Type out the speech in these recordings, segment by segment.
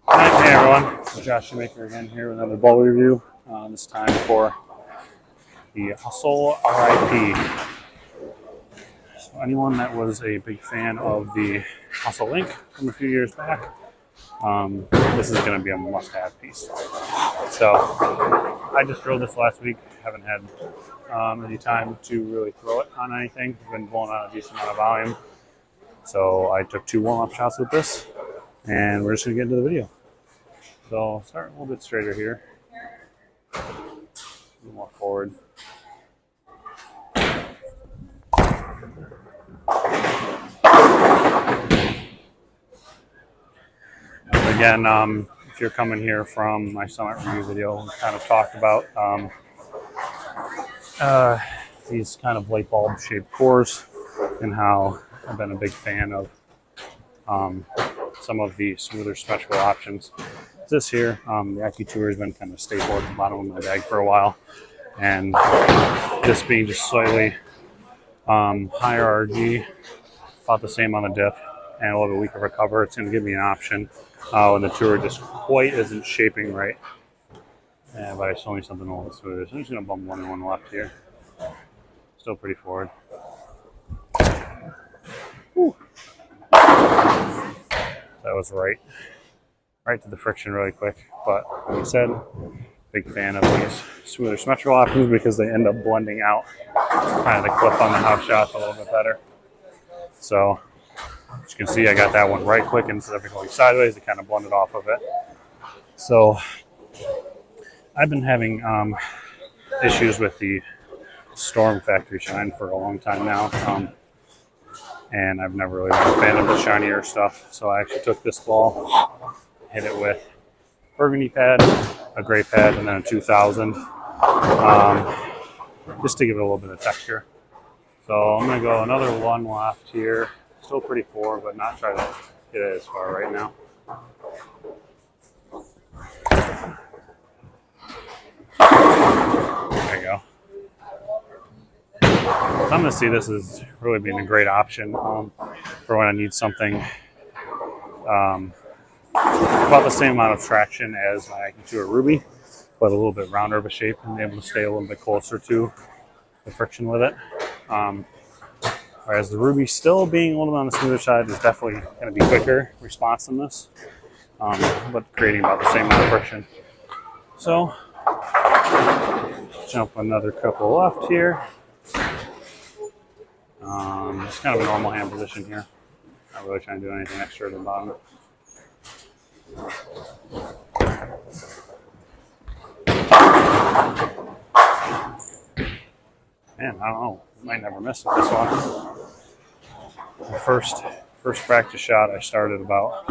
Hi, hey everyone. This is Josh Shoemaker again here with another ball review. This time for the Hustle RIP. So anyone that was a big fan of the Hustle Link from a few years back, this is going to be a must-have piece. So I just drilled this last week. Haven't had any time to really throw it on anything. I've been blowing out a decent amount of volume. So I took 2 warm-up shots with this, and we're just going to get into the video. So I'll start a little bit straighter here. A little more forward. Again, if you're coming here from my summit review video, we kind of talked about these kind of light bulb shaped cores and how I've been a big fan of some of the smoother symmetrical options. This here, the AccuTour has been kind of staple at the bottom of my bag for a while, and this being just slightly higher RG, about the same on the dip, and a little bit weaker recover, it's going to give me an option when the tour just quite isn't shaping right. Yeah, but I still need something a little smoother, so I'm just going to bump 1 and 1 left here. Still pretty forward. Whew. That was right to the friction really quick, but like I said, big fan of these smoother symmetrical options because they end up blending out kind of the clip on the house shots a little bit better. So as you can see, I got that one right quick instead of going sideways. It kind of blended off of it. So I've been having issues with the Storm Factory Shine for a long time now, and I've never really been a fan of the shinier stuff. So I actually took this ball, hit it with burgundy pad, a gray pad, and then a 2000, just to give it a little bit of texture. So I'm going to go another 1 left here. Still pretty forward, but not try to get it as far right now. There you go. So I'm going to see this as really being a great option for when I need something about the same amount of traction as my AccuTour Ruby, but a little bit rounder of a shape and be able to stay a little bit closer to the friction with it. Whereas the Ruby, still being a little bit on the smoother side, is definitely going to be quicker responsiveness, but creating about the same amount of friction. So jump another couple left here. Just kind of a normal hand position here. Not really trying to do anything extra at the bottom. Man, I don't know. Might never miss with this one. The first practice shot, I started about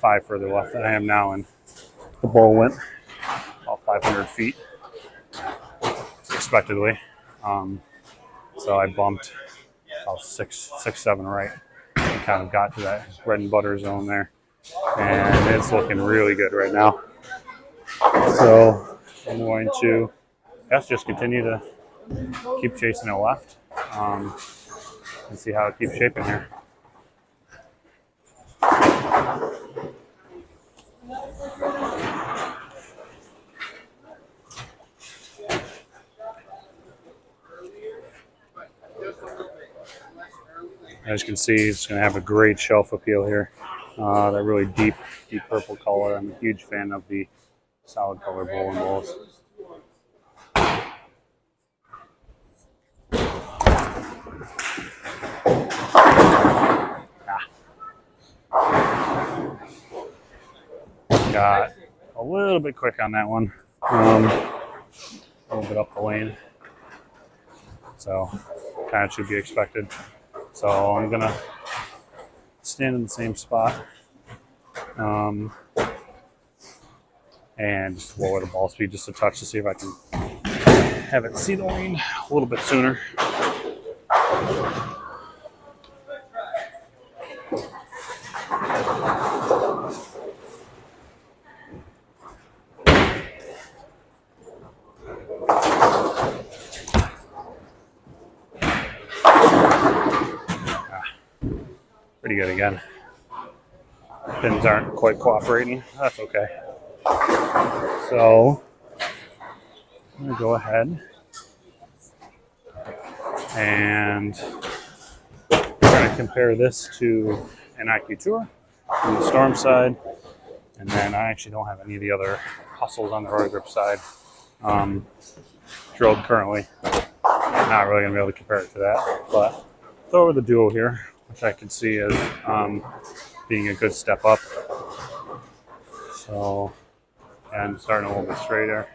5 further left than I am now, and the ball went about 500 feet expectedly. So I bumped about 7 right and kind of got to that bread and butter zone there. And it's looking really good right now. So I'm going to, just continue to keep chasing it left and see how it keeps shaping here. As you can see, it's going to have a great shelf appeal here. That really deep purple color. I'm a huge fan of the solid color bowling balls. Got a little bit quick on that one. A little bit up the lane. So kind of should be expected. So I'm going to stand in the same spot and just lower the ball speed just a touch to see if I can have it see the lane a little bit sooner. Pretty good again. pins aren't quite cooperating. That's okay. So I'm going to go ahead and we're going to compare this to an IQ Tour on the Storm side. And then I actually don't have any of the other hustles on the Roto Grip side drilled currently. I'm not really going to be able to compare it to that. But throw over the Duo here, which I can see as being a good step up. So, and starting a little bit straighter.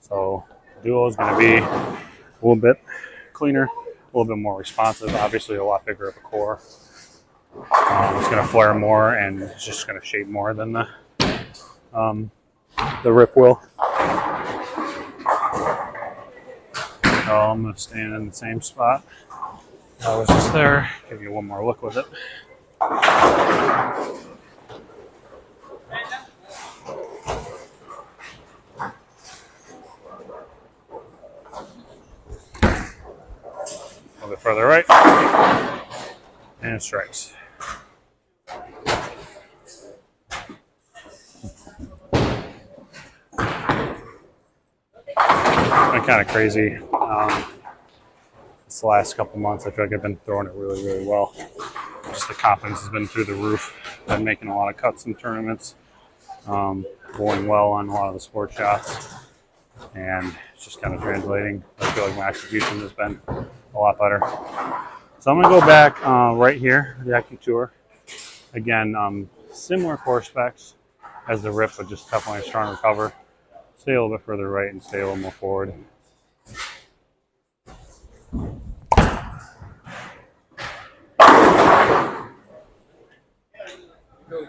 So Duo is going to be a little bit cleaner, a little bit more responsive, obviously a lot bigger of a core. It's going to flare more and it's just going to shape more than the Rip will. So I'm going to stand in the same spot I was just there. Give you one more look with it. A little bit further right, and it strikes. Been kind of crazy. This last couple months, I feel like I've been throwing it really, really well. Just the confidence has been through the roof. Been making a lot of cuts in tournaments, going well on a lot of the sport shots, and it's just kind of translating. I feel like my execution has been a lot better. So I'm going to go back right here, the IQ Tour. Again, similar core specs as the Rip, but just definitely a stronger cover. Stay a little bit further right and stay a little more forward.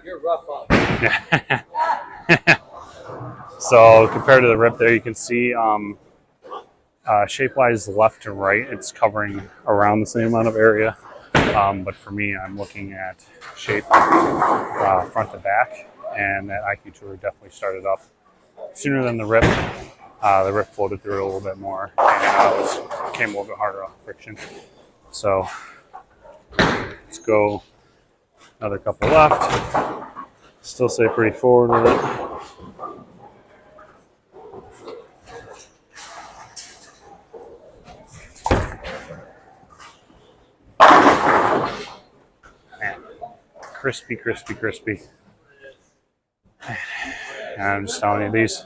You're rough on. So compared to the Rip there, you can see shape-wise left to right, it's covering around the same amount of area. But for me, I'm looking at shape front to back, and that IQ Tour definitely started up sooner than the Rip. The Rip floated through it a little bit more, and came a little bit harder off friction. So let's go another couple left. Still stay pretty forward with it. Man, crispy, crispy, crispy. And I'm just telling you, these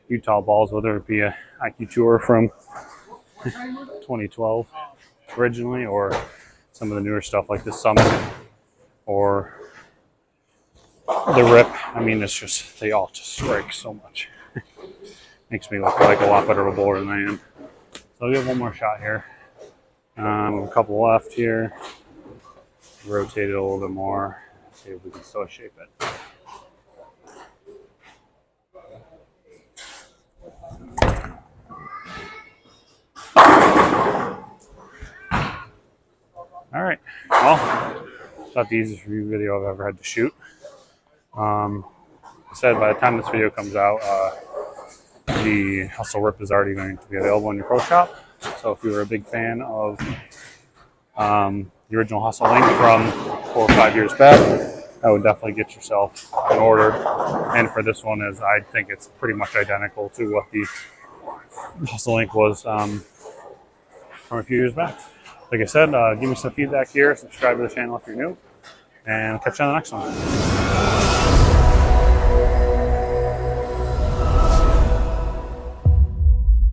Utah balls, whether it be a IQ Tour from 2012 originally, or some of the newer stuff like the Summit or the Rip, I mean, it's just, they all just strike so much. Makes me look like a lot better of a bowler than I am. So I'll give one more shot here. A couple left here. Rotate it a little bit more. See if we can still shape it. All right. Well, not the easiest review video I've ever had to shoot. I said by the time this video comes out, the Hustle Rip is already going to be available in your pro shop. So if you were a big fan of the original Hustle Link from 4 or 5 years back, I would definitely get yourself an order. And for this one, as I think it's pretty much identical to what the Hustle Link was from a few years back. Like I said, give me some feedback here, subscribe to the channel if you're new, and I'll catch you on the next one.